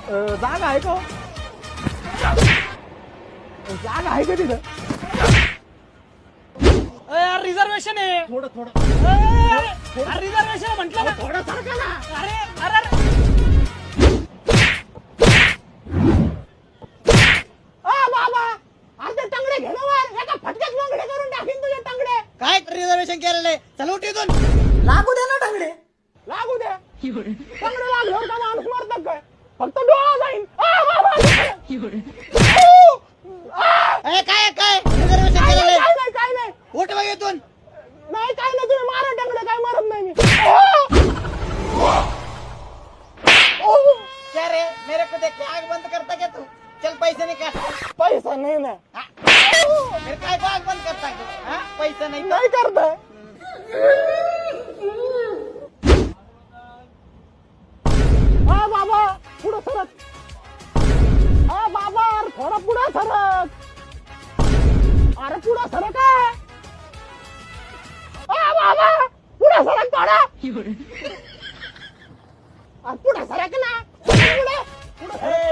जागा आहे का हो? जागा आहे का तिथं? रिझर्वेशन आहे. थोडं थोडं रिझर्वेशन म्हटलं ना. थोडं सारखं ना. अरे अरे अरे. बाबा अर्धे टंगडे घेणं वर एका फटक्यात लंगडे करून टाकीन तुझे टंगडे. काय रिझर्वेशन केलेलं आहे? चल उठ इथून. लागू दे ना टंगडे. लागू दे. टंगडे लागल्यावर का माणूस मरतात काय? फक्त डोळा जाईन. काय काय रिझर्वेशन केलेलं आहे? काय नाही उठ बघ इथून. नाही काय नाही तुम्ही मारा टंगडे काय मरत नाही मी. क्या रे मेरे को देख के आग बंद करता क्या तू? चल पैसे निकाल. पैसा नाही ना. फिर काय को आग बंद करता क्या? हाँ? पैसा नहीं तो? नाही करताय. हा बाबा पुढं सरक. हा बाबा अरे थोडा पुढं सरक. अरे पुढं सरक आहे. हा बाबा पुढं सरक थोडा. अरे पुढं सरक ना. पुढं सरक.